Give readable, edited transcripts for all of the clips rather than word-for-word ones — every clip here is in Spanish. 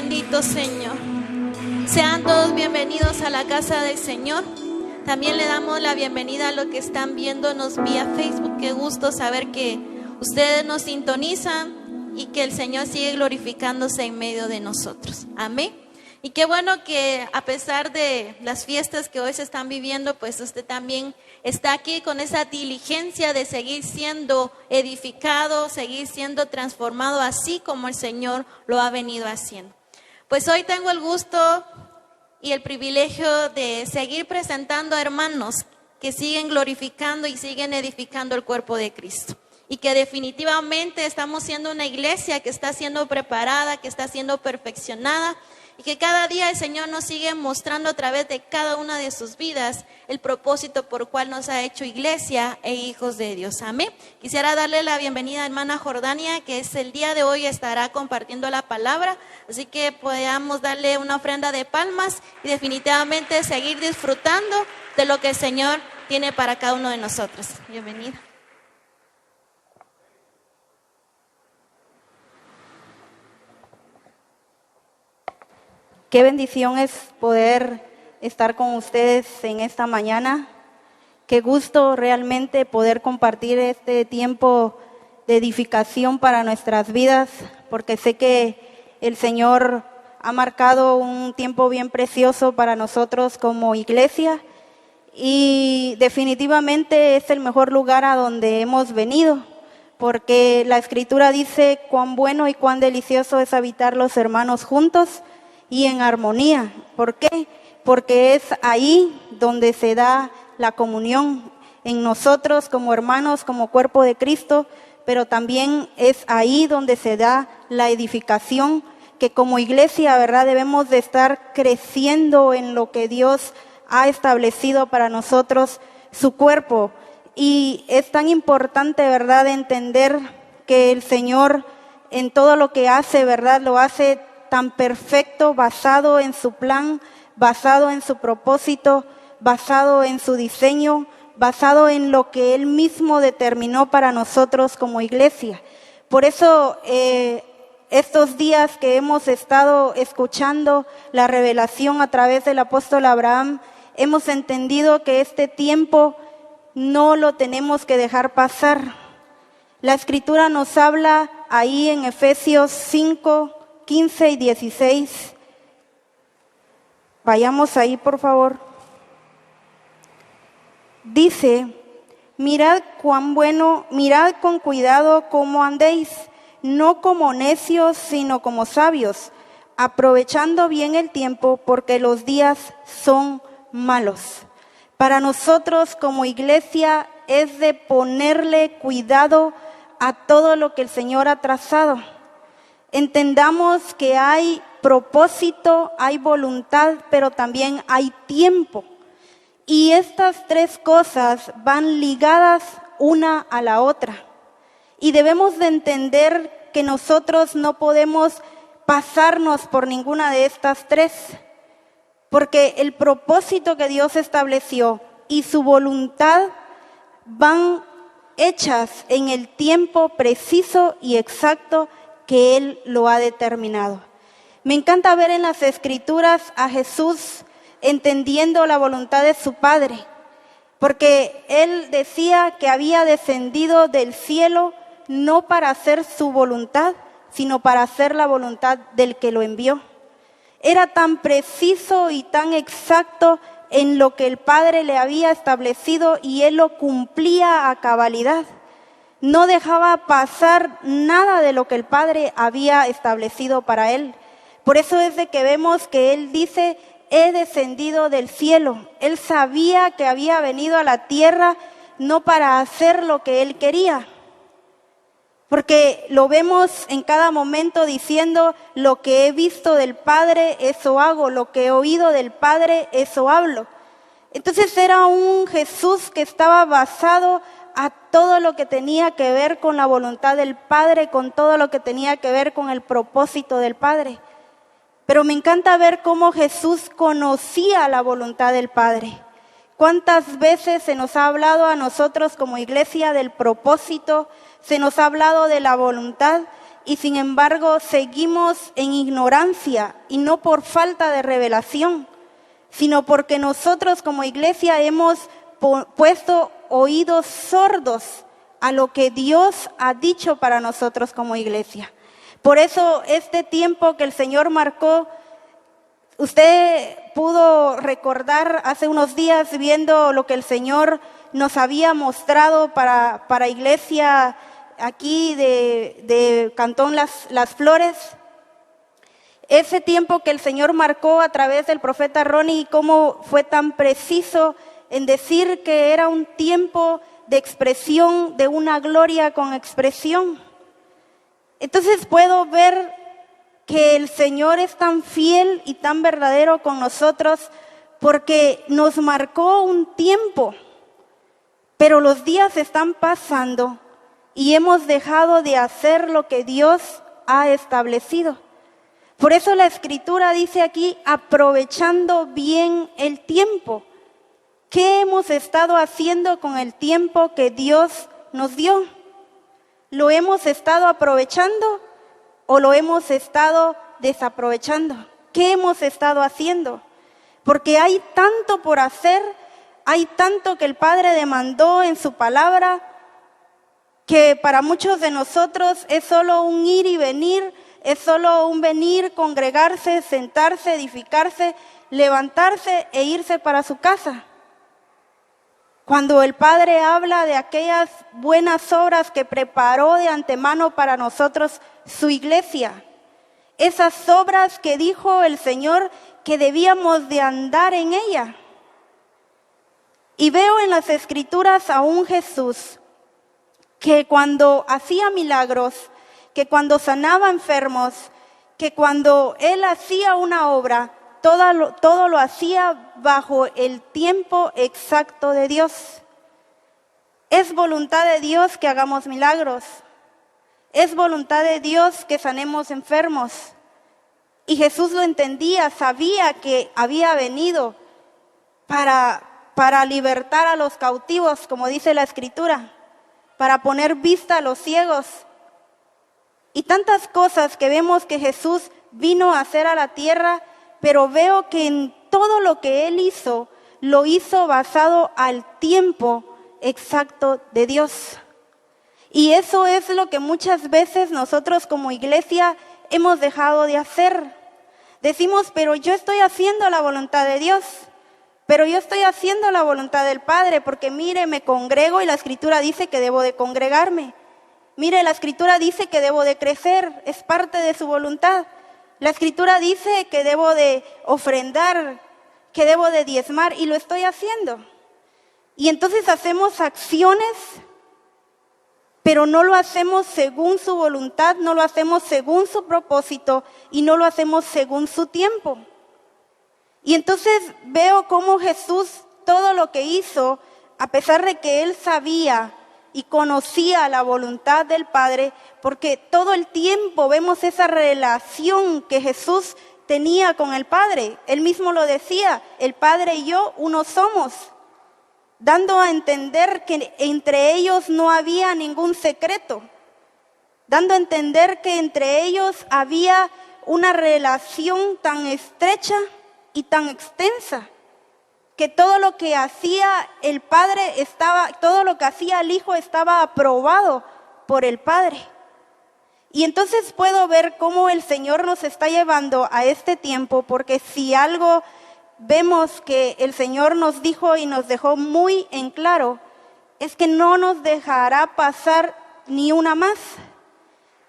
bendito Señor. Sean todos bienvenidos a la casa del Señor. También le damos la bienvenida a los que están viéndonos vía Facebook. Qué gusto saber que ustedes nos sintonizan y que el Señor sigue glorificándose en medio de nosotros. Amén. Y qué bueno que a pesar de las fiestas que hoy se están viviendo, pues usted también está aquí con esa diligencia de seguir siendo edificado, seguir siendo transformado así como el Señor lo ha venido haciendo. Pues hoy tengo el gusto y el privilegio de seguir presentando a hermanos que siguen glorificando y siguen edificando el cuerpo de Cristo. Y que definitivamente estamos siendo una iglesia que está siendo preparada, que está siendo perfeccionada. Y que cada día el Señor nos sigue mostrando a través de cada una de sus vidas el propósito por el cual nos ha hecho iglesia e hijos de Dios. Amén. Quisiera darle la bienvenida a hermana Jordania, que es el día de hoy estará compartiendo la palabra. Así que podamos darle una ofrenda de palmas y definitivamente seguir disfrutando de lo que el Señor tiene para cada uno de nosotros. Bienvenida. Qué bendición es poder estar con ustedes en esta mañana. Qué gusto realmente poder compartir este tiempo de edificación para nuestras vidas, porque sé que el Señor ha marcado un tiempo bien precioso para nosotros como iglesia y definitivamente es el mejor lugar a donde hemos venido, porque la Escritura dice cuán bueno y cuán delicioso es habitar los hermanos juntos y en armonía. ¿Por qué? Porque es ahí donde se da la comunión en nosotros como hermanos, como cuerpo de Cristo, pero también es ahí donde se da la edificación, que como iglesia, ¿verdad?, debemos de estar creciendo en lo que Dios ha establecido para nosotros, su cuerpo. Y es tan importante, ¿verdad?, entender que el Señor en todo lo que hace, ¿verdad?, lo hace tan perfecto, basado en su plan, basado en su propósito, basado en su diseño, basado en lo que Él mismo determinó para nosotros como iglesia. Por eso, estos días que hemos estado escuchando la revelación a través del apóstol Abraham, hemos entendido que este tiempo no lo tenemos que dejar pasar. La Escritura nos habla ahí en Efesios 5, 15 y 16. Vayamos ahí, por favor. Dice: mirad cuán bueno, mirad con cuidado cómo andéis, no como necios, sino como sabios, aprovechando bien el tiempo, porque los días son malos. Para nosotros como iglesia es de ponerle cuidado a todo lo que el Señor ha trazado. Entendamos que hay propósito, hay voluntad, pero también hay tiempo. Y estas tres cosas van ligadas una a la otra. Y debemos de entender que nosotros no podemos pasarnos por ninguna de estas tres, porque el propósito que Dios estableció y su voluntad van hechas en el tiempo preciso y exacto que Él lo ha determinado. Me encanta ver en las Escrituras a Jesús entendiendo la voluntad de su Padre, porque Él decía que había descendido del cielo no para hacer su voluntad, sino para hacer la voluntad del que lo envió. Era tan preciso y tan exacto en lo que el Padre le había establecido y Él lo cumplía a cabalidad. No dejaba pasar nada de lo que el Padre había establecido para Él. Por eso es de que vemos que Él dice: he descendido del cielo. Él sabía que había venido a la tierra no para hacer lo que Él quería, porque lo vemos en cada momento diciendo: lo que he visto del Padre, eso hago, lo que he oído del Padre, eso hablo. Entonces era un Jesús que estaba basado a todo lo que tenía que ver con la voluntad del Padre, con todo lo que tenía que ver con el propósito del Padre. Pero me encanta ver cómo Jesús conocía la voluntad del Padre. ¿Cuántas veces se nos ha hablado a nosotros como iglesia del propósito? Se nos ha hablado de la voluntad y sin embargo seguimos en ignorancia, y no por falta de revelación, sino porque nosotros como iglesia hemos puesto oídos sordos a lo que Dios ha dicho para nosotros como iglesia. Por eso este tiempo que el Señor marcó, usted pudo recordar hace unos días viendo lo que el Señor nos había mostrado para iglesia aquí de Cantón Las Flores. Ese tiempo que el Señor marcó a través del profeta Ronnie, y cómo fue tan preciso en decir que era un tiempo de expresión, de una gloria con expresión. Entonces puedo ver que el Señor es tan fiel y tan verdadero con nosotros, porque nos marcó un tiempo, pero los días están pasando y hemos dejado de hacer lo que Dios ha establecido. Por eso la Escritura dice aquí, aprovechando bien el tiempo. ¿Qué hemos estado haciendo con el tiempo que Dios nos dio? ¿Lo hemos estado aprovechando o lo hemos estado desaprovechando? ¿Qué hemos estado haciendo? Porque hay tanto por hacer, hay tanto que el Padre demandó en su palabra, que para muchos de nosotros es solo un ir y venir, es solo un venir, congregarse, sentarse, edificarse, levantarse e irse para su casa. Cuando el Padre habla de aquellas buenas obras que preparó de antemano para nosotros su iglesia, esas obras que dijo el Señor que debíamos de andar en ella. Y veo en las Escrituras a un Jesús que cuando hacía milagros, que cuando sanaba enfermos, que cuando Él hacía una obra, todo lo hacía bajo el tiempo exacto de Dios. Es voluntad de Dios que hagamos milagros. Es voluntad de Dios que sanemos enfermos. Y Jesús lo entendía, sabía que había venido para libertar a los cautivos, como dice la Escritura, para poner vista a los ciegos. Y tantas cosas que vemos que Jesús vino a hacer a la tierra, pero veo que en todo lo que Él hizo, lo hizo basado al tiempo exacto de Dios. Y eso es lo que muchas veces nosotros como iglesia hemos dejado de hacer. Decimos, pero yo estoy haciendo la voluntad de Dios, pero yo estoy haciendo la voluntad del Padre, porque mire, me congrego y la Escritura dice que debo de congregarme. Mire, la Escritura dice que debo de crecer, es parte de su voluntad. La Escritura dice que debo de ofrendar, que debo de diezmar, y lo estoy haciendo. Y entonces hacemos acciones, pero no lo hacemos según su voluntad, no lo hacemos según su propósito y no lo hacemos según su tiempo. Y entonces veo cómo Jesús, todo lo que hizo, a pesar de que Él sabía y conocía la voluntad del Padre, porque todo el tiempo vemos esa relación que Jesús tenía con el Padre. Él mismo lo decía, el Padre y yo uno somos, dando a entender que entre ellos no había ningún secreto, dando a entender que entre ellos había una relación tan estrecha y tan extensa, que todo lo que hacía el Padre todo lo que hacía el Hijo estaba aprobado por el Padre. Y entonces puedo ver cómo el Señor nos está llevando a este tiempo, porque si algo vemos que el Señor nos dijo y nos dejó muy en claro, es que no nos dejará pasar ni una más.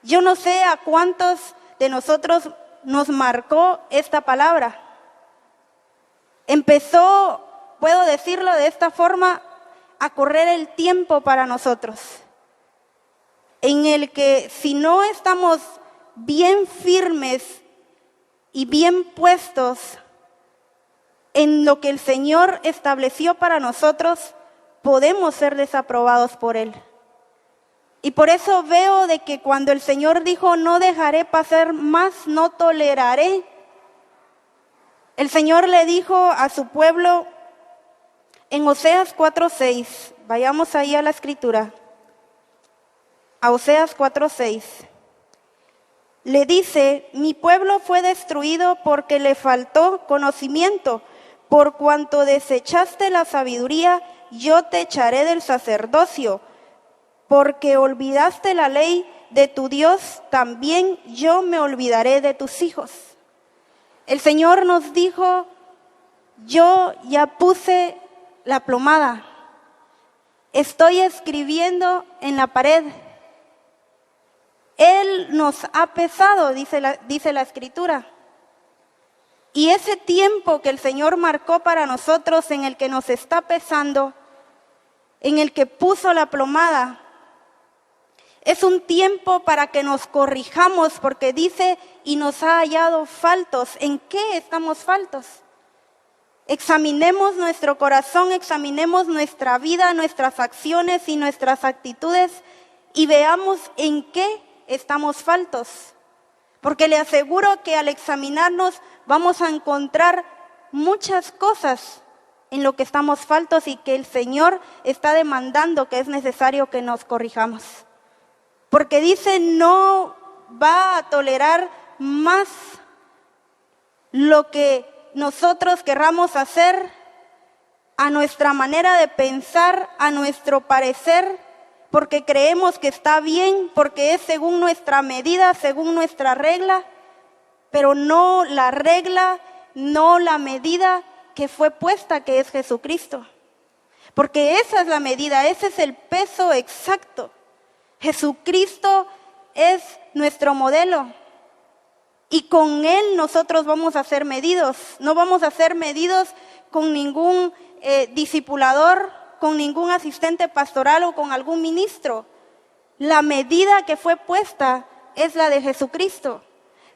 Yo no sé a cuántos de nosotros nos marcó esta palabra. Empezó, puedo decirlo de esta forma, a correr el tiempo para nosotros, en el que si no estamos bien firmes y bien puestos en lo que el Señor estableció para nosotros, podemos ser desaprobados por Él. Y por eso veo de que cuando el Señor dijo, no dejaré pasar más, no toleraré, el Señor le dijo a su pueblo en Oseas 4:6, vayamos ahí a la Escritura, a Oseas 4:6, Le dice: mi pueblo fue destruido porque le faltó conocimiento. Por cuanto desechaste la sabiduría, yo te echaré del sacerdocio. Porque olvidaste la ley de tu Dios, también yo me olvidaré de tus hijos. El Señor nos dijo: yo ya puse la plomada, estoy escribiendo en la pared. Él nos ha pesado, dice la Escritura. Y ese tiempo que el Señor marcó para nosotros, en el que nos está pesando, en el que puso la plomada, es un tiempo para que nos corrijamos, porque dice: y nos ha hallado faltos. ¿En qué estamos faltos? Examinemos nuestro corazón, examinemos nuestra vida, nuestras acciones y nuestras actitudes, y veamos en qué estamos faltos. Porque le aseguro que al examinarnos vamos a encontrar muchas cosas en lo que estamos faltos y que el Señor está demandando que es necesario que nos corrijamos. Porque dice: no va a tolerar más lo que nosotros querramos hacer a nuestra manera de pensar, a nuestro parecer, porque creemos que está bien, porque es según nuestra medida, según nuestra regla, pero no la regla, no la medida que fue puesta, que es Jesucristo. Porque esa es la medida, ese es el peso exacto. Jesucristo es nuestro modelo y con Él nosotros vamos a ser medidos. No vamos a ser medidos con ningún discipulador, con ningún asistente pastoral o con algún ministro. La medida que fue puesta es la de Jesucristo.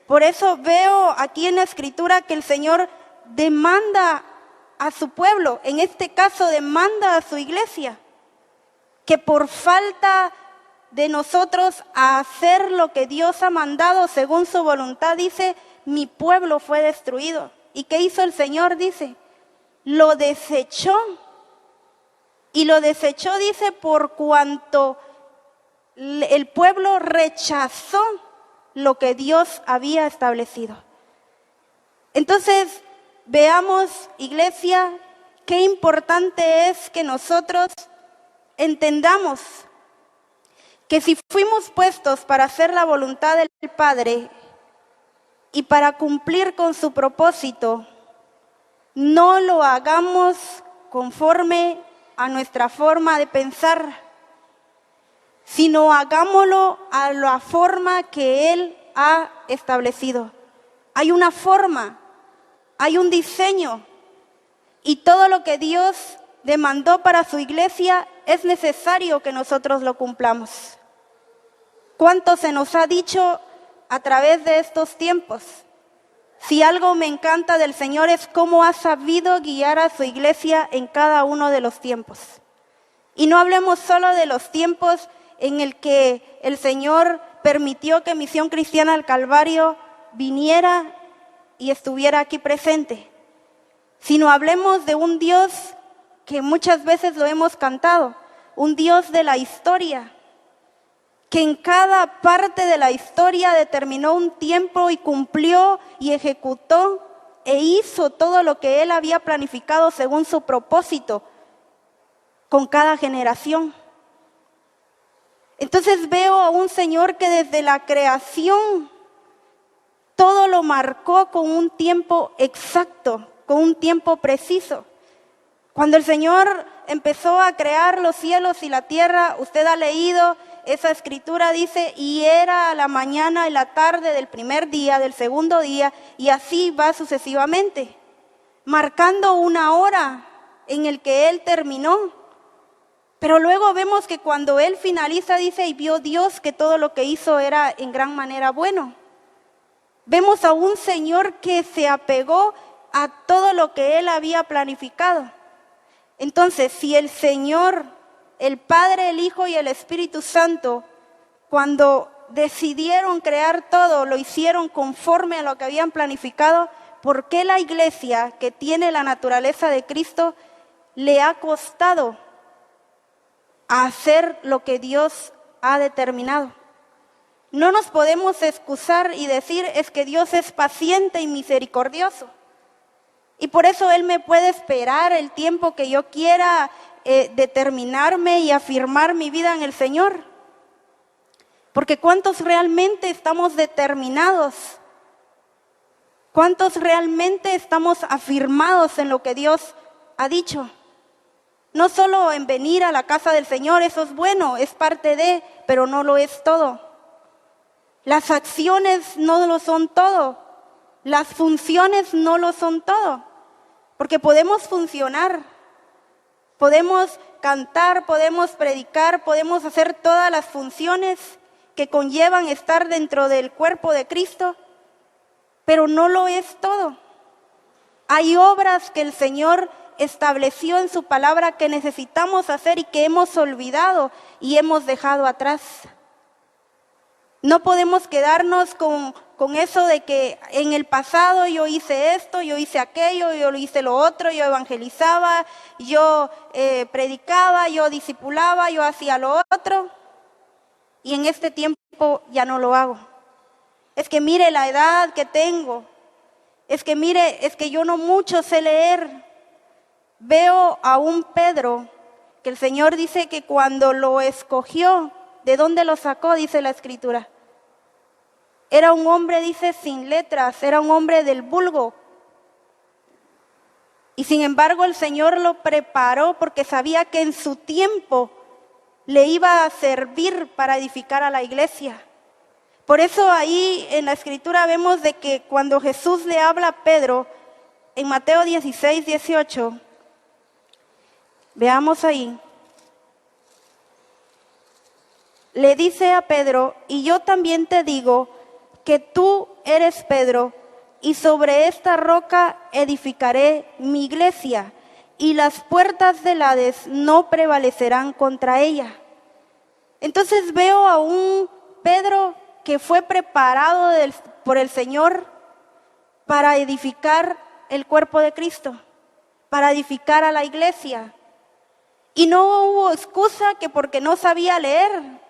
Por eso veo aquí en la Escritura que el Señor demanda a su pueblo, en este caso demanda a su iglesia, que por falta de nosotros a hacer lo que Dios ha mandado según su voluntad, dice: mi pueblo fue destruido. ¿Y qué hizo el Señor? Dice: lo desechó. Y lo desechó, dice, por cuanto el pueblo rechazó lo que Dios había establecido. Entonces, veamos, iglesia, qué importante es que nosotros entendamos que si fuimos puestos para hacer la voluntad del Padre y para cumplir con su propósito, no lo hagamos conforme a nuestra forma de pensar, sino hagámoslo a la forma que Él ha establecido. Hay una forma, hay un diseño, y todo lo que Dios demandó para su iglesia es necesario que nosotros lo cumplamos. ¿Cuánto se nos ha dicho a través de estos tiempos? Si algo me encanta del Señor es cómo ha sabido guiar a su iglesia en cada uno de los tiempos. Y no hablemos solo de los tiempos en el que el Señor permitió que Misión Cristiana al Calvario viniera y estuviera aquí presente, sino hablemos de un Dios que muchas veces lo hemos cantado, un Dios de la historia, que en cada parte de la historia determinó un tiempo y cumplió y ejecutó e hizo todo lo que Él había planificado según su propósito con cada generación. Entonces veo a un Señor que desde la creación todo lo marcó con un tiempo exacto, con un tiempo preciso. Cuando el Señor empezó a crear los cielos y la tierra, usted ha leído esa escritura, dice: y era a la mañana y la tarde del primer día, del segundo día, y así va sucesivamente, marcando una hora en el que Él terminó. Pero luego vemos que cuando Él finaliza, dice: y vio Dios que todo lo que hizo era en gran manera bueno. Vemos a un Señor que se apegó a todo lo que Él había planificado. Entonces, si el Señor, el Padre, el Hijo y el Espíritu Santo, cuando decidieron crear todo, lo hicieron conforme a lo que habían planificado, ¿por qué la iglesia, que tiene la naturaleza de Cristo, le ha costado hacer lo que Dios ha determinado? No nos podemos excusar y decir es que Dios es paciente y misericordioso. Y por eso Él me puede esperar el tiempo que yo quiera determinarme y afirmar mi vida en el Señor. Porque ¿cuántos realmente estamos determinados? ¿Cuántos realmente estamos afirmados en lo que Dios ha dicho? No solo en venir a la casa del Señor, eso es bueno, es parte de, pero no lo es todo. Las acciones no lo son todo. Las funciones no lo son todo. Porque podemos funcionar, podemos cantar, podemos predicar, podemos hacer todas las funciones que conllevan estar dentro del cuerpo de Cristo, pero no lo es todo. Hay obras que el Señor estableció en su palabra que necesitamos hacer y que hemos olvidado y hemos dejado atrás. No podemos quedarnos con eso de que en el pasado yo hice esto, yo hice aquello, yo hice lo otro, yo evangelizaba, yo predicaba, yo discipulaba, yo hacía lo otro. Y en este tiempo ya no lo hago. Es que mire la edad que tengo. Es que mire, es que yo no mucho sé leer. Veo a un Pedro que el Señor dice que cuando lo escogió, ¿de dónde lo sacó? Dice la Escritura. Era un hombre, dice, sin letras, era un hombre del vulgo. Y sin embargo el Señor lo preparó porque sabía que en su tiempo le iba a servir para edificar a la iglesia. Por eso ahí en la Escritura vemos de que cuando Jesús le habla a Pedro, en Mateo 16, 18, veamos ahí. Le dice a Pedro, y yo también te digo que tú eres Pedro, y sobre esta roca edificaré mi iglesia, y las puertas del Hades no prevalecerán contra ella. Entonces veo a un Pedro que fue preparado por el Señor para edificar el cuerpo de Cristo, para edificar a la iglesia. Y no hubo excusa que porque no sabía leer.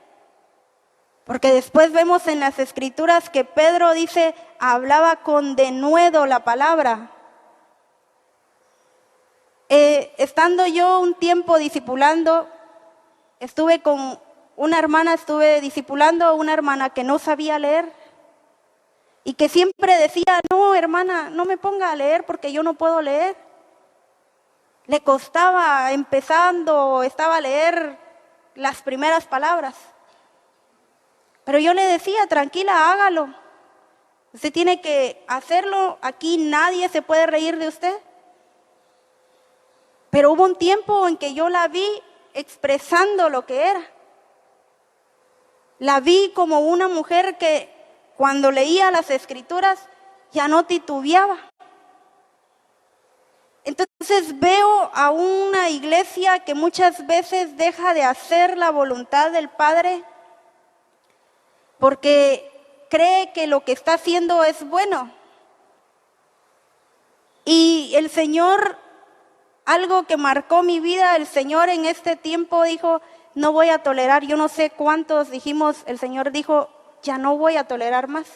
Porque después vemos en las Escrituras que Pedro dice, hablaba con denuedo la palabra. Estando yo un tiempo discipulando, estuve con una hermana, estuve discipulando a una hermana que no sabía leer. Y que siempre decía, no hermana, no me ponga a leer porque yo no puedo leer. Le costaba estaba a leer las primeras palabras. Pero yo le decía, tranquila, hágalo. Usted tiene que hacerlo, aquí nadie se puede reír de usted. Pero hubo un tiempo en que yo la vi expresando lo que era. La vi como una mujer que cuando leía las Escrituras ya no titubeaba. Entonces veo a una iglesia que muchas veces deja de hacer la voluntad del Padre porque cree que lo que está haciendo es bueno. Y el Señor, algo que marcó mi vida, el Señor en este tiempo dijo, no voy a tolerar. Yo no sé cuántos dijimos, el Señor dijo, ya no voy a tolerar más.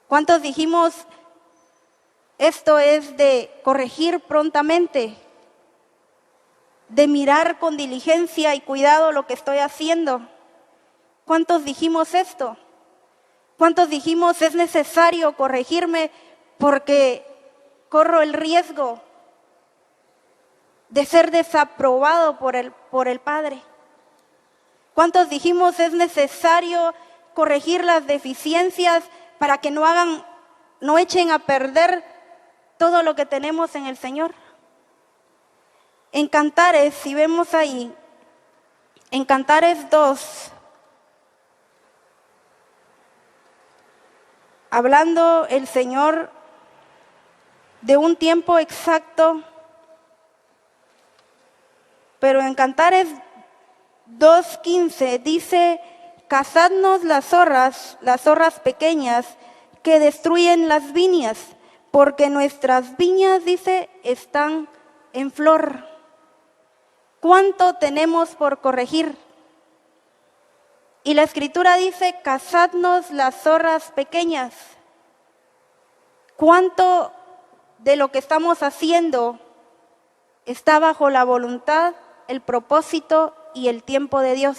¿Cuántos dijimos, esto es de corregir prontamente, de mirar con diligencia y cuidado lo que estoy haciendo? ¿Cuántos dijimos esto? ¿Cuántos dijimos es necesario corregirme porque corro el riesgo de ser desaprobado por el Padre? ¿Cuántos dijimos es necesario corregir las deficiencias para que no echen a perder todo lo que tenemos en el Señor? En Cantares, si vemos ahí, en Cantares 2, hablando el Señor de un tiempo exacto, pero en Cantares 2:15 dice, cazadnos las zorras pequeñas que destruyen las viñas, porque nuestras viñas, dice, están en flor. ¿Cuánto tenemos por corregir? Y la Escritura dice, cazadnos las zorras pequeñas. ¿Cuánto de lo que estamos haciendo está bajo la voluntad, el propósito y el tiempo de Dios?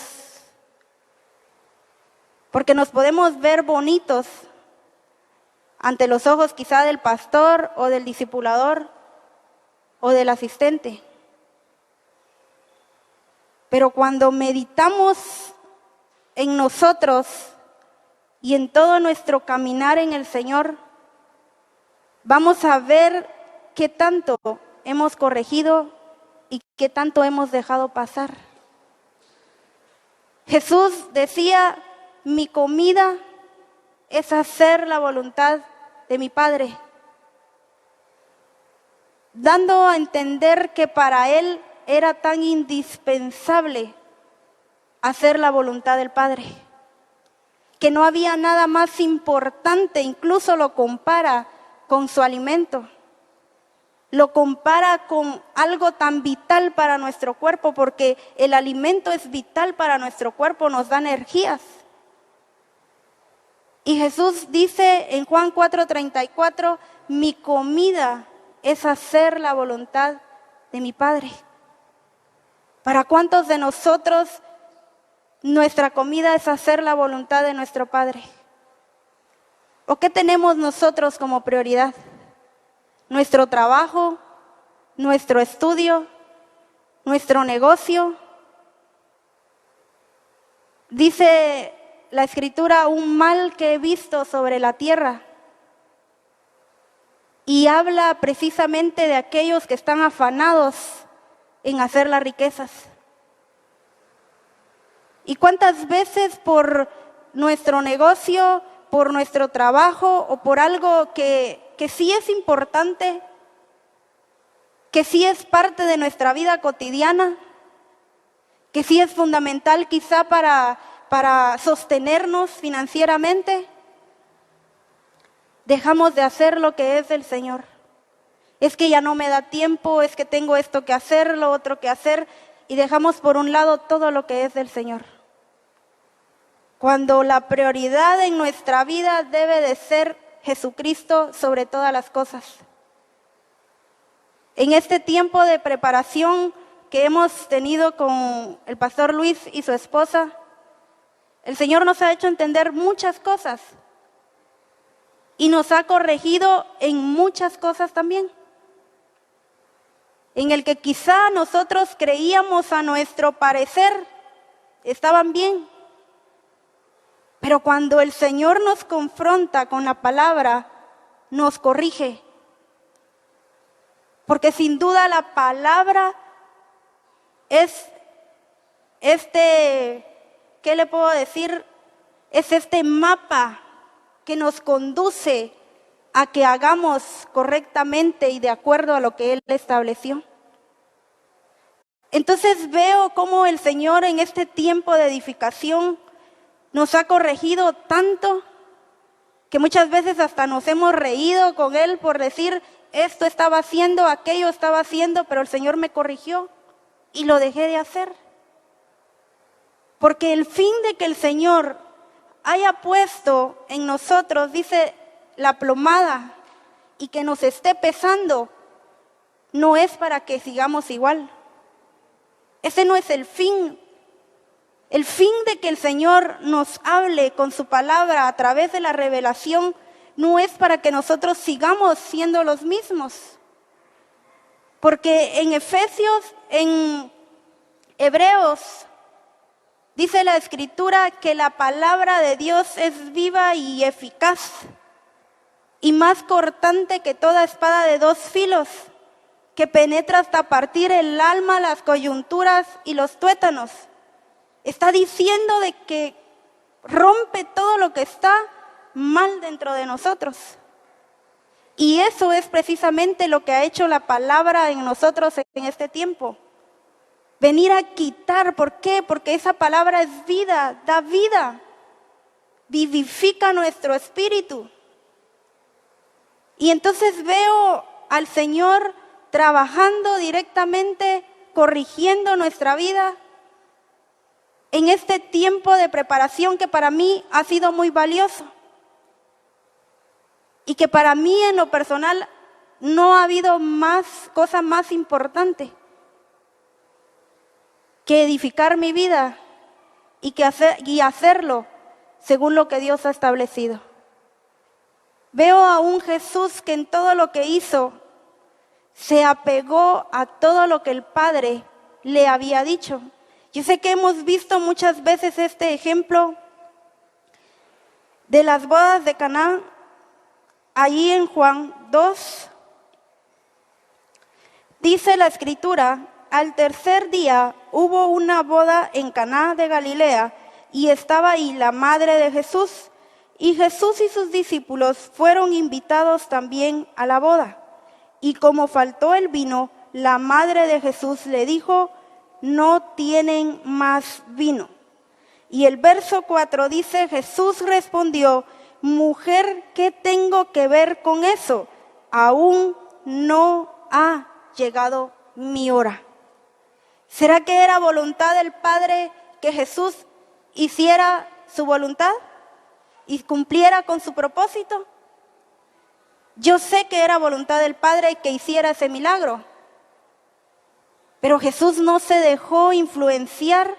Porque nos podemos ver bonitos ante los ojos quizá del pastor o del discipulador o del asistente. Pero cuando meditamos en nosotros y en todo nuestro caminar en el Señor, vamos a ver qué tanto hemos corregido y qué tanto hemos dejado pasar. Jesús decía, mi comida es hacer la voluntad de mi Padre, dando a entender que para Él era tan indispensable hacer la voluntad del Padre, que no había nada más importante. Incluso lo compara con su alimento, lo compara con algo tan vital para nuestro cuerpo, porque el alimento es vital para nuestro cuerpo, nos da energías. Y Jesús dice en Juan 4:34, mi comida es hacer la voluntad de mi Padre. ¿Para cuántos de nosotros nuestra comida es hacer la voluntad de nuestro Padre? ¿O qué tenemos nosotros como prioridad? ¿Nuestro trabajo? ¿Nuestro estudio? ¿Nuestro negocio? Dice la Escritura, un mal que he visto sobre la tierra. Y habla precisamente de aquellos que están afanados en hacer las riquezas. ¿Y cuántas veces por nuestro negocio, por nuestro trabajo o por algo que sí es importante, que sí es parte de nuestra vida cotidiana, que sí es fundamental quizá para sostenernos financieramente, dejamos de hacer lo que es del Señor? Es que ya no me da tiempo, es que tengo esto que hacer, lo otro que hacer, y dejamos por un lado todo lo que es del Señor. Cuando la prioridad en nuestra vida debe de ser Jesucristo sobre todas las cosas. En este tiempo de preparación que hemos tenido con el pastor Luis y su esposa, el Señor nos ha hecho entender muchas cosas y nos ha corregido en muchas cosas también, en el que quizá nosotros creíamos a nuestro parecer estaban bien. Pero cuando el Señor nos confronta con la palabra, nos corrige. Porque sin duda la palabra es ¿qué le puedo decir? Es este mapa que nos conduce a que hagamos correctamente y de acuerdo a lo que Él estableció. Entonces veo cómo el Señor en este tiempo de edificación nos ha corregido tanto que muchas veces hasta nos hemos reído con Él por decir, esto estaba haciendo, aquello estaba haciendo, pero el Señor me corrigió y lo dejé de hacer. Porque el fin de que el Señor haya puesto en nosotros, dice la plomada, y que nos esté pesando, no es para que sigamos igual. Ese no es el fin. El fin de que el Señor nos hable con su palabra a través de la revelación no es para que nosotros sigamos siendo los mismos. Porque en Efesios, en Hebreos, dice la Escritura que la palabra de Dios es viva y eficaz y más cortante que toda espada de dos filos, que penetra hasta partir el alma, las coyunturas y los tuétanos. Está diciendo de que rompe todo lo que está mal dentro de nosotros. Y eso es precisamente lo que ha hecho la palabra en nosotros en este tiempo. Venir a quitar, ¿por qué? Porque esa palabra es vida, da vida, vivifica nuestro espíritu. Y entonces veo al Señor trabajando directamente, corrigiendo nuestra vida. en este tiempo de preparación que para mí ha sido muy valioso y que para mí en lo personal no ha habido cosa más importante que edificar mi vida y hacerlo según lo que Dios ha establecido. Veo a un Jesús que en todo lo que hizo se apegó a todo lo que el Padre le había dicho. Yo sé que hemos visto muchas veces este ejemplo de las bodas de Caná, allí en Juan 2. Dice la Escritura: al tercer día hubo una boda en Caná de Galilea y estaba ahí la madre de Jesús. Y Jesús y sus discípulos fueron invitados también a la boda. Y como faltó el vino, la madre de Jesús le dijo: no tienen más vino. Y el verso 4 dice: Jesús respondió: mujer, ¿qué tengo que ver con eso? Aún no ha llegado mi hora. ¿Será que era voluntad del Padre que Jesús hiciera su voluntad y cumpliera con su propósito? Yo sé que era voluntad del Padre que hiciera ese milagro, pero Jesús no se dejó influenciar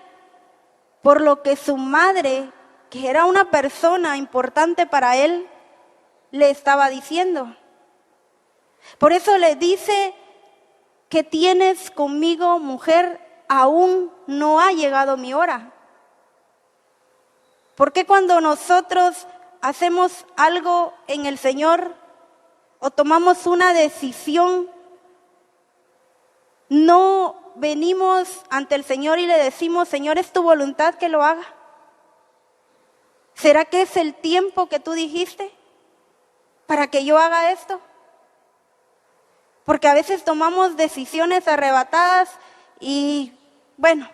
por lo que su madre, que era una persona importante para él, le estaba diciendo. Por eso le dice: ¿qué tienes conmigo, mujer? Aún no ha llegado mi hora. ¿Por qué cuando nosotros hacemos algo en el Señor o tomamos una decisión, no venimos ante el Señor y le decimos: Señor, ¿es tu voluntad que lo haga? ¿Será que es el tiempo que tú dijiste para que yo haga esto? Porque a veces tomamos decisiones arrebatadas y, bueno,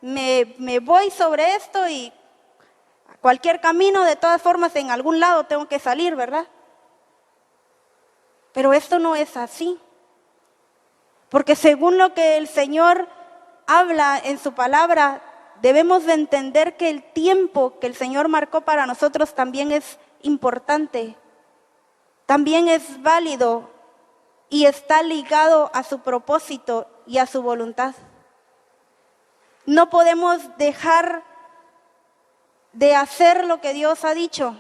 me voy sobre esto y a cualquier camino, de todas formas, en algún lado tengo que salir, ¿verdad? Pero esto no es así. Porque según lo que el Señor habla en su palabra, debemos de entender que el tiempo que el Señor marcó para nosotros también es importante, también es válido y está ligado a su propósito y a su voluntad. No podemos dejar de hacer lo que Dios ha dicho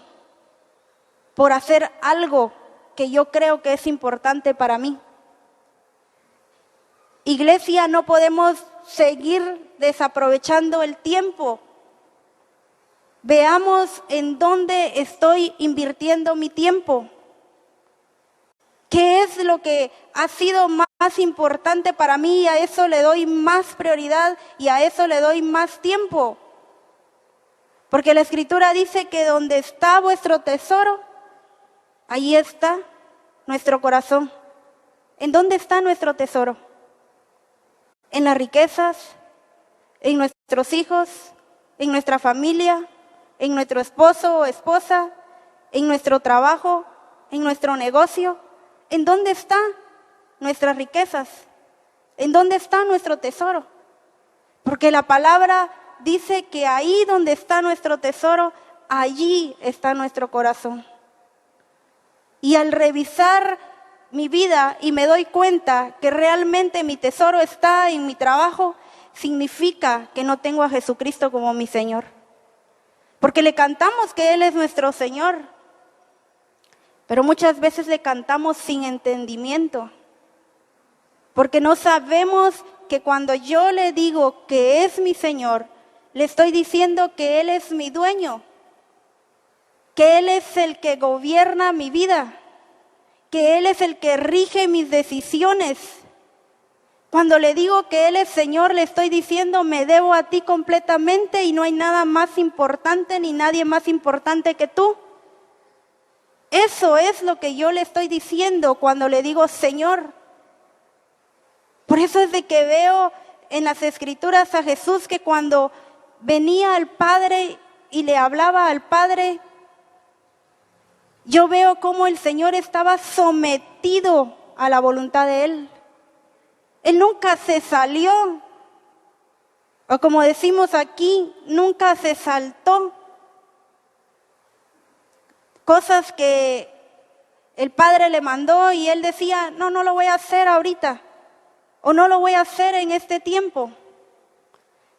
por hacer algo que yo creo que es importante para mí. Iglesia, no podemos seguir desaprovechando el tiempo. Veamos en dónde estoy invirtiendo mi tiempo. ¿Qué es lo que ha sido más importante para mí? Y a eso le doy más prioridad y a eso le doy más tiempo. Porque la Escritura dice que donde está vuestro tesoro, ahí está nuestro corazón. ¿En dónde está nuestro tesoro? ¿En las riquezas? ¿En nuestros hijos? ¿En nuestra familia? ¿En nuestro esposo o esposa? ¿En nuestro trabajo? ¿En nuestro negocio? ¿En dónde están nuestras riquezas? ¿En dónde está nuestro tesoro? Porque la palabra dice que ahí donde está nuestro tesoro, allí está nuestro corazón. Y al revisar mi vida y me doy cuenta que realmente mi tesoro está en mi trabajo, significa que no tengo a Jesucristo como mi Señor. Porque le cantamos que Él es nuestro Señor, pero muchas veces le cantamos sin entendimiento. Porque no sabemos que cuando yo le digo que es mi Señor, le estoy diciendo que Él es mi dueño, que Él es el que gobierna mi vida, que Él es el que rige mis decisiones. Cuando le digo que Él es Señor, le estoy diciendo: me debo a ti completamente y no hay nada más importante ni nadie más importante que tú. Eso es lo que yo le estoy diciendo cuando le digo Señor. Por eso es de que veo en las Escrituras a Jesús que cuando venía al Padre y le hablaba al Padre, yo veo cómo el Señor estaba sometido a la voluntad de Él. Él nunca se salió O como decimos aquí, nunca se saltó cosas que el Padre le mandó y él decía, no lo voy a hacer ahorita, o no lo voy a hacer en este tiempo.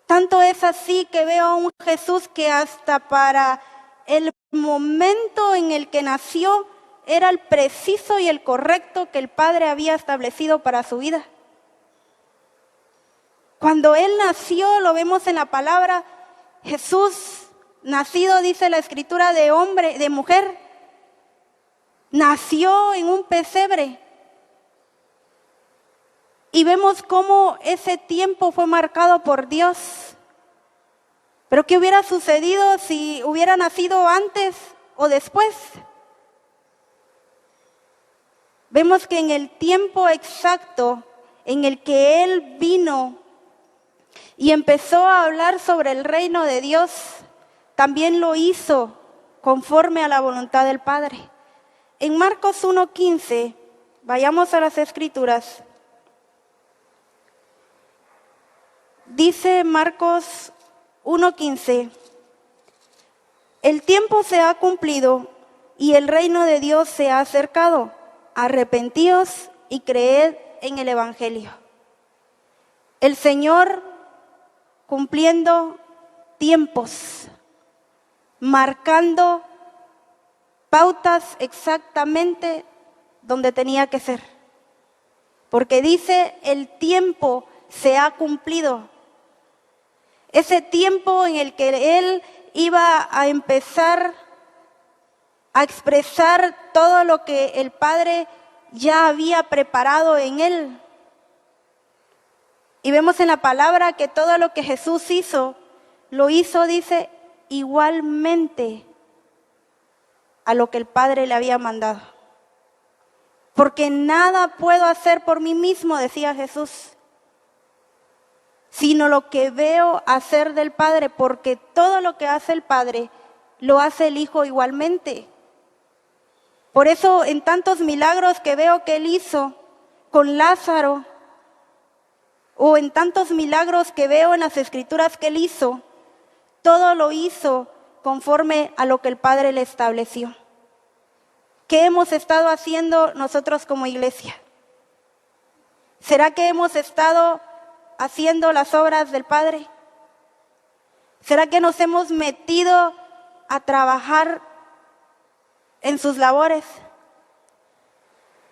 Tanto es así que veo a un Jesús que hasta para el momento en el que nació era el preciso y el correcto que el Padre había establecido para su vida. Cuando Él nació, lo vemos en la palabra, Jesús, nacido, dice la Escritura, de hombre, de mujer, nació en un pesebre. Y vemos cómo ese tiempo fue marcado por Dios. Pero ¿qué hubiera sucedido si hubiera nacido antes o después? Vemos que en el tiempo exacto en el que Él vino y empezó a hablar sobre el reino de Dios, también lo hizo conforme a la voluntad del Padre. En Marcos 1:15, vayamos a las Escrituras. Dice Marcos 1:15, el tiempo se ha cumplido y el reino de Dios se ha acercado. Arrepentíos y creed en el Evangelio. El Señor cumpliendo tiempos, marcando pautas exactamente donde tenía que ser. Porque dice, el tiempo se ha cumplido. Ese tiempo en el que Él iba a empezar a expresar todo lo que el Padre ya había preparado en Él. Y vemos en la palabra que todo lo que Jesús hizo, lo hizo, dice, igualmente a lo que el Padre le había mandado. Porque nada puedo hacer por mí mismo, decía Jesús, sino lo que veo hacer del Padre, porque todo lo que hace el Padre, lo hace el Hijo igualmente. Por eso en tantos milagros que veo que Él hizo con Lázaro, o en tantos milagros que veo en las Escrituras que Él hizo, todo lo hizo conforme a lo que el Padre le estableció. ¿Qué hemos estado haciendo nosotros como iglesia? ¿Será que hemos estado haciendo las obras del Padre? ¿Será que nos hemos metido a trabajar en sus labores?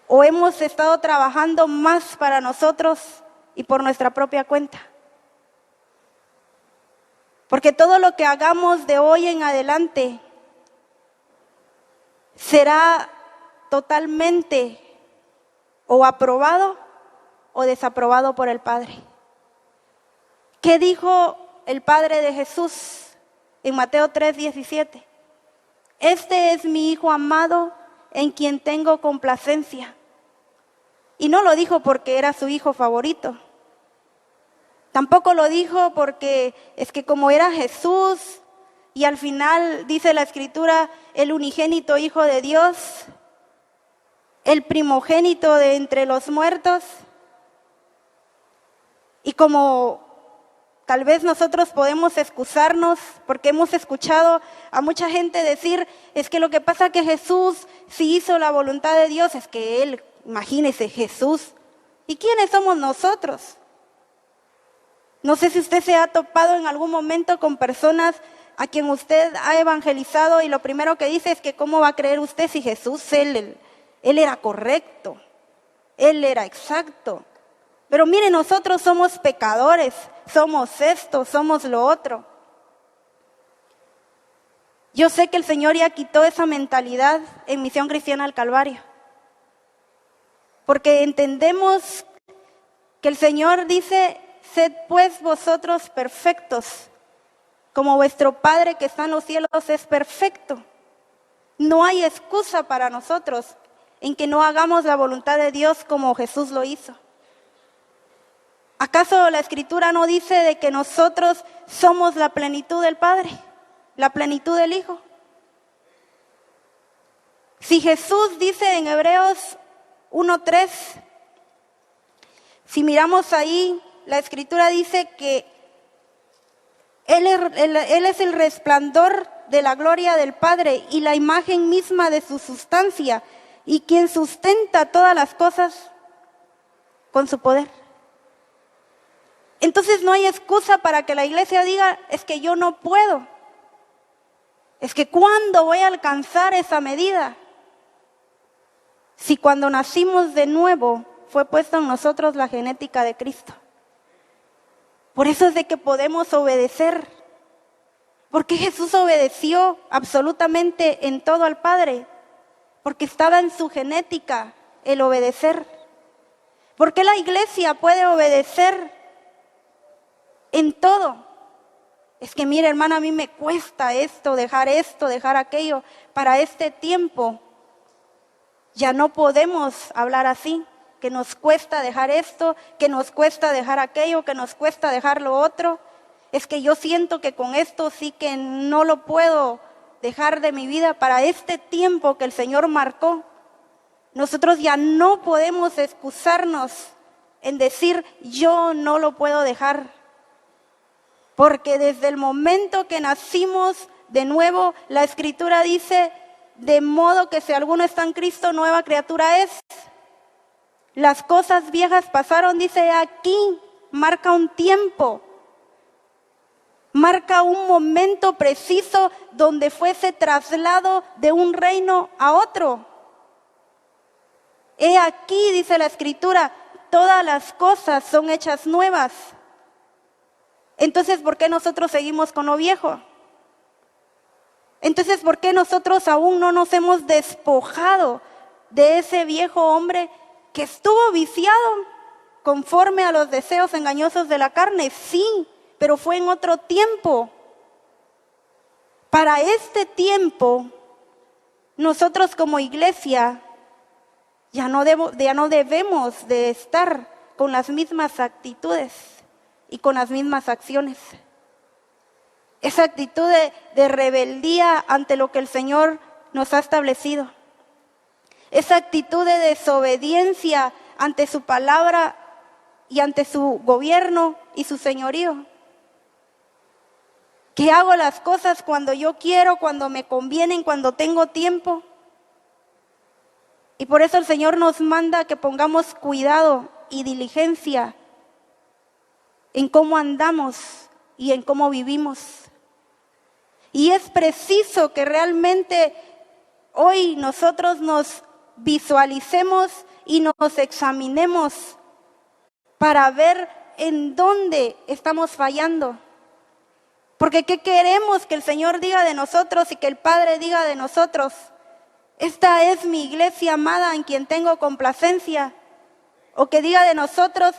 ¿O hemos estado trabajando más para nosotros y por nuestra propia cuenta? Porque todo lo que hagamos de hoy en adelante será totalmente o aprobado o desaprobado por el Padre. ¿Qué dijo el Padre de Jesús en Mateo 3:17? Este es mi Hijo amado en quien tengo complacencia. Y no lo dijo porque era su hijo favorito. Tampoco lo dijo porque es que como era Jesús y al final dice la Escritura, el unigénito Hijo de Dios, el primogénito de entre los muertos. Y como tal vez nosotros podemos excusarnos porque hemos escuchado a mucha gente decir, es que lo que pasa que Jesús sí hizo la voluntad de Dios, es que Él, imagínese, Jesús. ¿Y quiénes somos nosotros? No sé si usted se ha topado en algún momento con personas a quien usted ha evangelizado y lo primero que dice es que cómo va a creer usted si Jesús, Él era correcto, Él era exacto. Pero mire, nosotros somos pecadores, somos esto, somos lo otro. Yo sé que el Señor ya quitó esa mentalidad en Misión Cristiana al Calvario. Porque entendemos que el Señor dice, sed pues vosotros perfectos, como vuestro Padre que está en los cielos es perfecto. No hay excusa para nosotros en que no hagamos la voluntad de Dios como Jesús lo hizo. ¿Acaso la Escritura no dice de que nosotros somos la plenitud del Padre, la plenitud del Hijo? Si Jesús dice en Hebreos 1:3, si miramos ahí, la Escritura dice que Él es el resplandor de la gloria del Padre y la imagen misma de su sustancia, y quien sustenta todas las cosas con su poder. Entonces no hay excusa para que la iglesia diga, es que yo no puedo. Es que ¿cuándo voy a alcanzar esa medida? Si cuando nacimos de nuevo fue puesta en nosotros la genética de Cristo. Por eso es de que podemos obedecer. Porque Jesús obedeció absolutamente en todo al Padre. Porque estaba en su genética el obedecer. ¿Por qué la iglesia puede obedecer en todo? Es que mire, hermana, a mí me cuesta esto, dejar aquello. Para este tiempo ya no podemos hablar así. Que nos cuesta dejar esto, que nos cuesta dejar aquello, que nos cuesta dejar lo otro. Es que yo siento que con esto sí que no lo puedo dejar de mi vida. Para este tiempo que el Señor marcó, nosotros ya no podemos excusarnos en decir yo no lo puedo dejar. Porque desde el momento que nacimos de nuevo, la Escritura dice, de modo que si alguno está en Cristo, nueva criatura es. Las cosas viejas pasaron, dice aquí, marca un tiempo, marca un momento preciso donde fue ese traslado de un reino a otro. He aquí, dice la Escritura, todas las cosas son hechas nuevas. Entonces, ¿por qué nosotros seguimos con lo viejo? Entonces, ¿por qué nosotros aún no nos hemos despojado de ese viejo hombre que estuvo viciado conforme a los deseos engañosos de la carne? Sí, pero fue en otro tiempo. Para este tiempo, nosotros como iglesia ya no debemos de estar con las mismas actitudes y con las mismas acciones. Esa actitud de rebeldía ante lo que el Señor nos ha establecido. Esa actitud de desobediencia ante su palabra y ante su gobierno y su señorío. Que hago las cosas cuando yo quiero, cuando me convienen, cuando tengo tiempo. Y por eso el Señor nos manda que pongamos cuidado y diligencia en cómo andamos y en cómo vivimos. Y es preciso que realmente hoy nosotros nos visualicemos y nos examinemos para ver en dónde estamos fallando. Porque ¿qué queremos que el Señor diga de nosotros y que el Padre diga de nosotros? Esta es mi iglesia amada en quien tengo complacencia. O que diga de nosotros,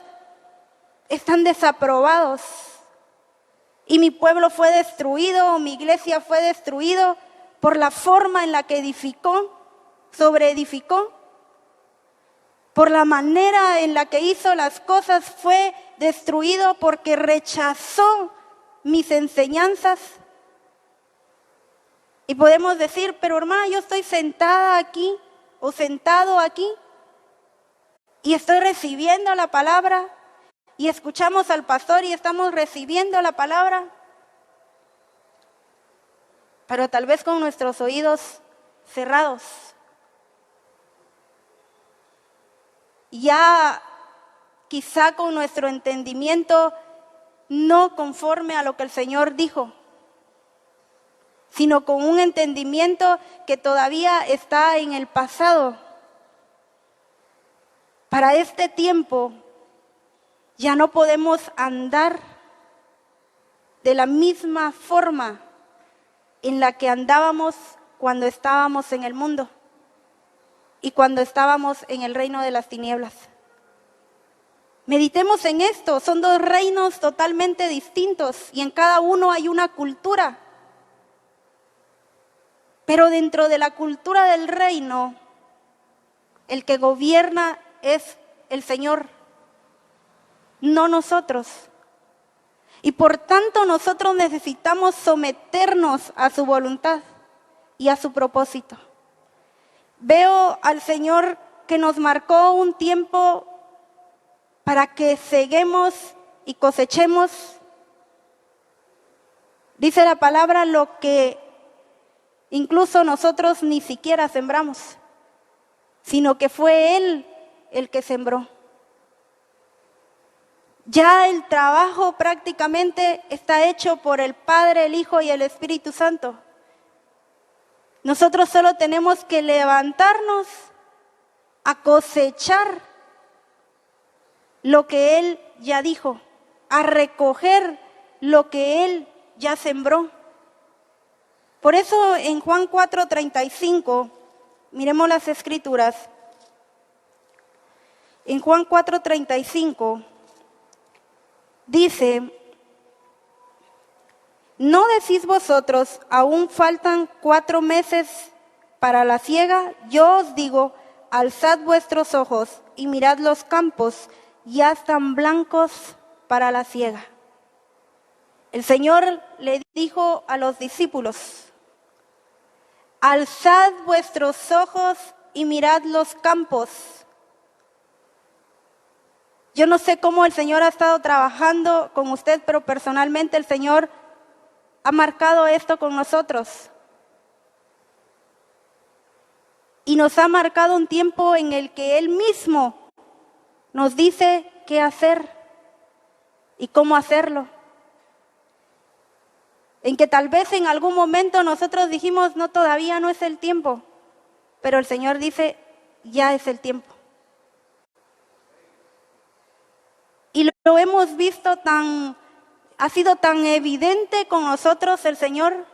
están desaprobados. Y mi pueblo fue destruido, o mi iglesia fue destruido por la forma en la que edificó, sobreedificó. Por la manera en la que hizo las cosas fue destruido porque rechazó mis enseñanzas. Y podemos decir, pero hermana, yo estoy sentada aquí o sentado aquí y estoy recibiendo la palabra y escuchamos al pastor y estamos recibiendo la palabra, pero tal vez con nuestros oídos cerrados. Ya quizá con nuestro entendimiento no conforme a lo que el Señor dijo, sino con un entendimiento que todavía está en el pasado. Para este tiempo ya no podemos andar de la misma forma en la que andábamos cuando estábamos en el mundo y cuando estábamos en el reino de las tinieblas. Meditemos en esto, son dos reinos totalmente distintos y en cada uno hay una cultura. Pero dentro de la cultura del reino, el que gobierna es el Señor, no nosotros. Y por tanto nosotros necesitamos someternos a su voluntad y a su propósito. Veo al Señor que nos marcó un tiempo para que seguemos y cosechemos. Dice la palabra lo que incluso nosotros ni siquiera sembramos, sino que fue Él el que sembró. Ya el trabajo prácticamente está hecho por el Padre, el Hijo y el Espíritu Santo. Nosotros solo tenemos que levantarnos a cosechar lo que Él ya dijo, a recoger lo que Él ya sembró. Por eso en Juan 4:35, miremos las escrituras. En Juan 4:35 dice: ¿no decís vosotros, aún faltan 4 meses para la siega? Yo os digo, alzad vuestros ojos y mirad los campos, ya están blancos para la siega. El Señor le dijo a los discípulos: alzad vuestros ojos y mirad los campos. Yo no sé cómo el Señor ha estado trabajando con usted, pero personalmente el Señor ha marcado esto con nosotros. Y nos ha marcado un tiempo en el que Él mismo nos dice qué hacer y cómo hacerlo. En que tal vez en algún momento nosotros dijimos, no, todavía no es el tiempo. Pero el Señor dice, ya es el tiempo. Y lo hemos visto ha sido tan evidente con nosotros el Señor,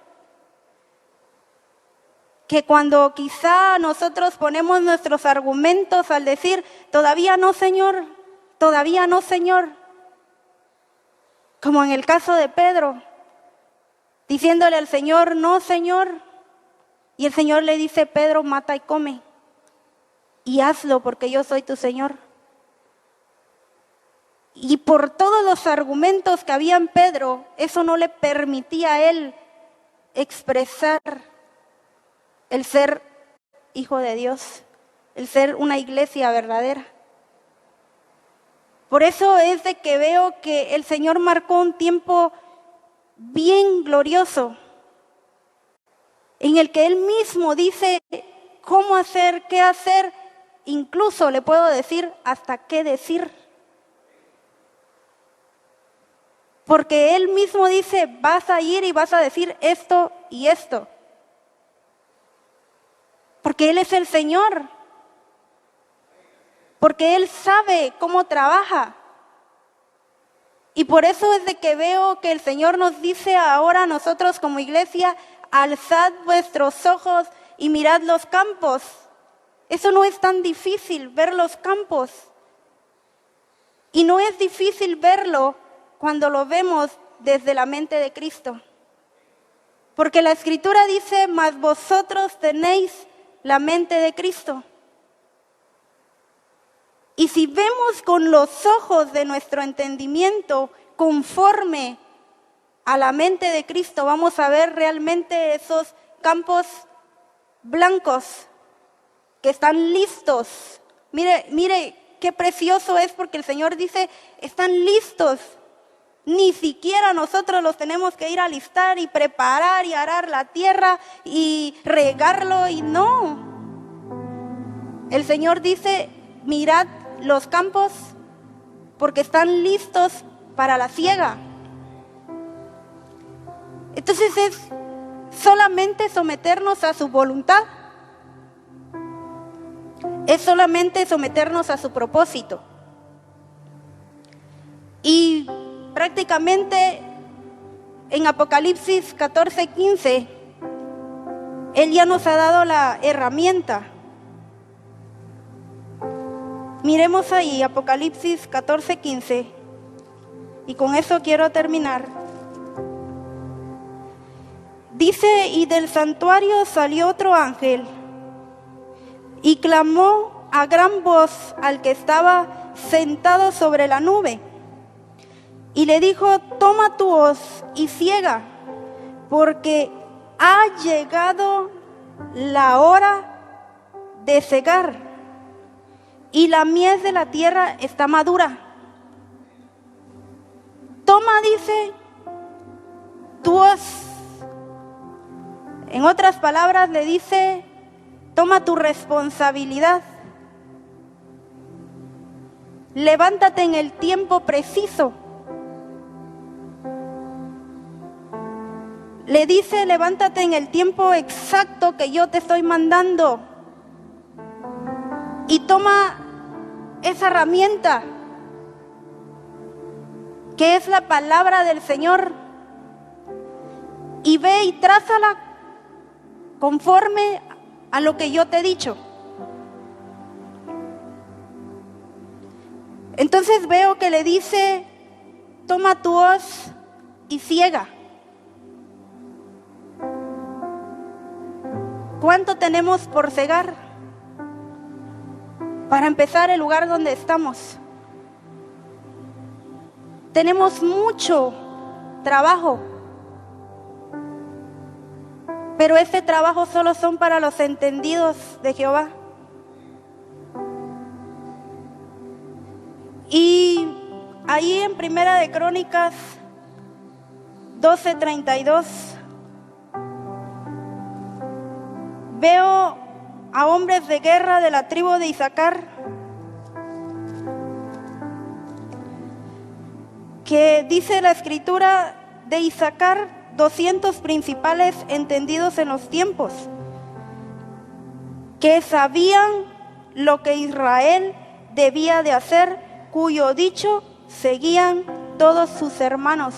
que cuando quizá nosotros ponemos nuestros argumentos al decir, todavía no, Señor, como en el caso de Pedro, diciéndole al Señor, no, Señor, y el Señor le dice, Pedro, mata y come, y hazlo porque yo soy tu Señor. Y por todos los argumentos que había en Pedro, eso no le permitía a él expresar el ser hijo de Dios, el ser una iglesia verdadera. Por eso es de que veo que el Señor marcó un tiempo bien glorioso, en el que Él mismo dice cómo hacer, qué hacer, incluso le puedo decir hasta qué decir. Porque Él mismo dice, vas a ir y vas a decir esto y esto. Porque Él es el Señor. Porque Él sabe cómo trabaja. Y por eso es de que veo que el Señor nos dice ahora a nosotros como iglesia, alzad vuestros ojos y mirad los campos. Eso no es tan difícil, ver los campos. Y no es difícil verlo cuando lo vemos desde la mente de Cristo. Porque la Escritura dice, mas vosotros tenéis la mente de Cristo. Y si vemos con los ojos de nuestro entendimiento conforme a la mente de Cristo, vamos a ver realmente esos campos blancos que están listos. Mire qué precioso es, porque el Señor dice, están listos. Ni siquiera nosotros los tenemos que ir a alistar y preparar y arar la tierra y regarlo, y no. El Señor dice, mirad los campos porque están listos para la siega. Entonces es solamente someternos a su voluntad. Es solamente someternos a su propósito. Y prácticamente en Apocalipsis 14:15, Él ya nos ha dado la herramienta. Miremos ahí Apocalipsis 14:15, y con eso quiero terminar. Dice, y del santuario salió otro ángel y clamó a gran voz al que estaba sentado sobre la nube. Y le dijo, toma tu hoz y ciega, porque ha llegado la hora de cegar, y la mies de la tierra está madura. Toma, dice, tu hoz. En otras palabras le dice, toma tu responsabilidad. Levántate en el tiempo preciso. Le dice, levántate en el tiempo exacto que yo te estoy mandando. Y toma esa herramienta, que es la palabra del Señor, y ve y trázala conforme a lo que yo te he dicho. Entonces veo que le dice, toma tu hoz y ciega. ¿Cuánto tenemos por cegar? Para empezar, el lugar donde estamos. Tenemos mucho trabajo, pero ese trabajo solo son para los entendidos de Jehová. Y ahí en Primera de Crónicas 12:32 veo a hombres de guerra de la tribu de Isaacar, que dice la escritura, de Isaacar 200 principales entendidos en los tiempos, que sabían lo que Israel debía de hacer, cuyo dicho seguían todos sus hermanos.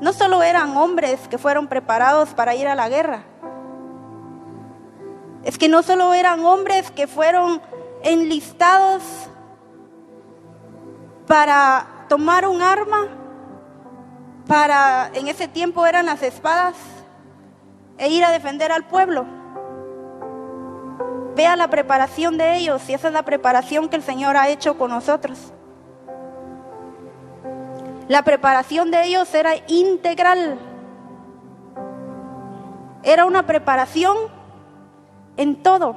No solo eran hombres que fueron preparados para ir a la guerra, es que no solo eran hombres que fueron enlistados para tomar un arma, en ese tiempo eran las espadas, e ir a defender al pueblo. Vea la preparación de ellos, y esa es la preparación que el Señor ha hecho con nosotros. La preparación de ellos era integral. Era una preparación en todo.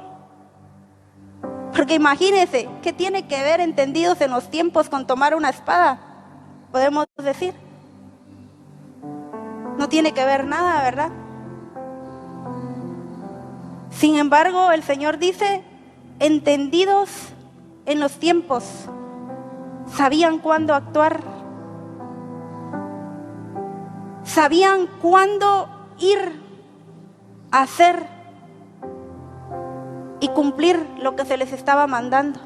Porque imagínense, ¿qué tiene que ver entendidos en los tiempos con tomar una espada? Podemos decir. No tiene que ver nada, ¿verdad? Sin embargo, el Señor dice, entendidos en los tiempos, sabían cuándo actuar, sabían cuándo ir a hacer y cumplir lo que se les estaba mandando.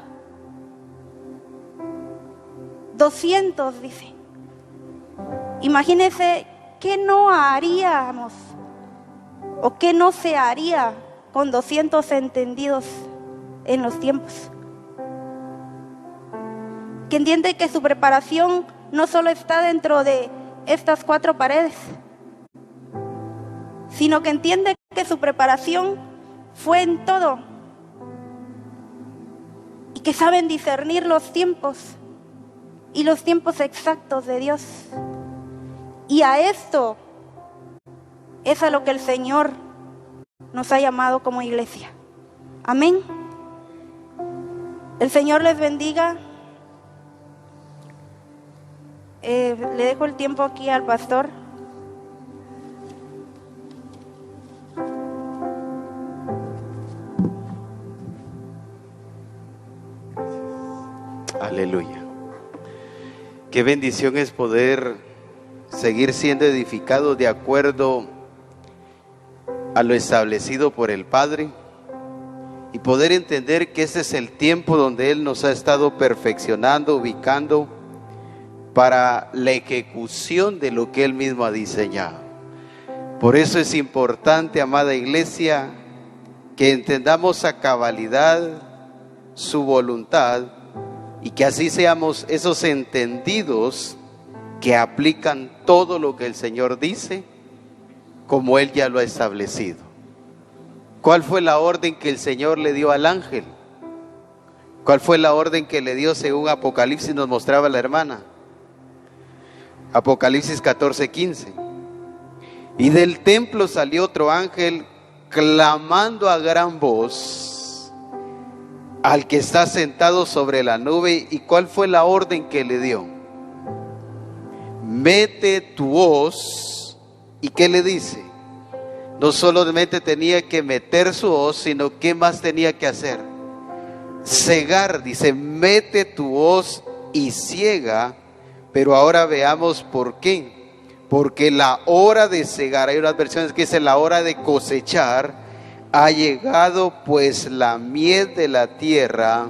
200, dice. Imagínense qué no haríamos o qué no se haría con 200 entendidos en los tiempos. Que entiende que su preparación no solo está dentro de estas 4 paredes, sino que entiende que su preparación fue en todo, y que saben discernir los tiempos y los tiempos exactos de Dios. Y a esto es a lo que el Señor nos ha llamado como iglesia. Amén. El Señor les bendiga. Le dejo el tiempo aquí al pastor. Aleluya. Qué bendición es poder seguir siendo edificados de acuerdo a lo establecido por el Padre, y poder entender que ese es el tiempo donde Él nos ha estado perfeccionando, ubicando para la ejecución de lo que Él mismo ha diseñado. Por eso es importante, amada iglesia, que entendamos a cabalidad su voluntad, y que así seamos esos entendidos que aplican todo lo que el Señor dice como Él ya lo ha establecido. ¿Cuál fue la orden que el Señor le dio al ángel? ¿Cuál fue la orden que le dio según Apocalipsis nos mostraba la hermana? Apocalipsis 14:15. Y del templo salió otro ángel clamando a gran voz al que está sentado sobre la nube. ¿Y cuál fue la orden que le dio? Mete tu hoz ¿Y qué le dice? No solamente tenía que meter su hoz, sino ¿qué más tenía que hacer? Cegar, dice, mete tu hoz y ciega. Pero ahora veamos por qué. Porque la hora de cegar, hay unas versiones que dicen la hora de cosechar, ha llegado, pues la miel de la tierra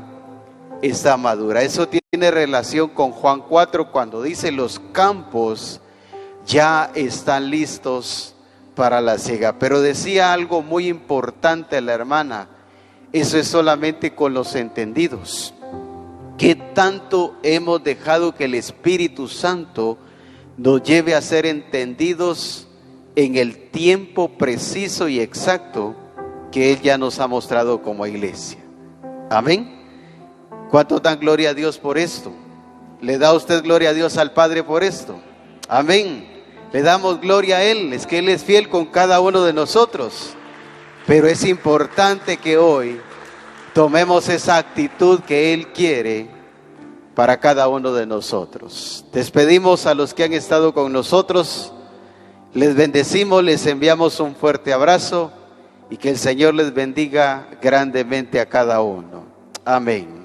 está madura. Eso tiene relación con Juan 4 cuando dice los campos ya están listos para la siega. Pero decía algo muy importante la hermana, eso es solamente con los entendidos. ¿Qué tanto hemos dejado que el Espíritu Santo nos lleve a ser entendidos en el tiempo preciso y exacto que Él ya nos ha mostrado como iglesia? Amén. ¿Cuánto dan gloria a Dios por esto? ¿Le da usted gloria a Dios al Padre por esto? Amén. Le damos gloria a Él, es que Él es fiel con cada uno de nosotros. Pero es importante que hoy tomemos esa actitud que Él quiere para cada uno de nosotros. Despedimos a los que han estado con nosotros. Les bendecimos, les enviamos un fuerte abrazo y que el Señor les bendiga grandemente a cada uno. Amén.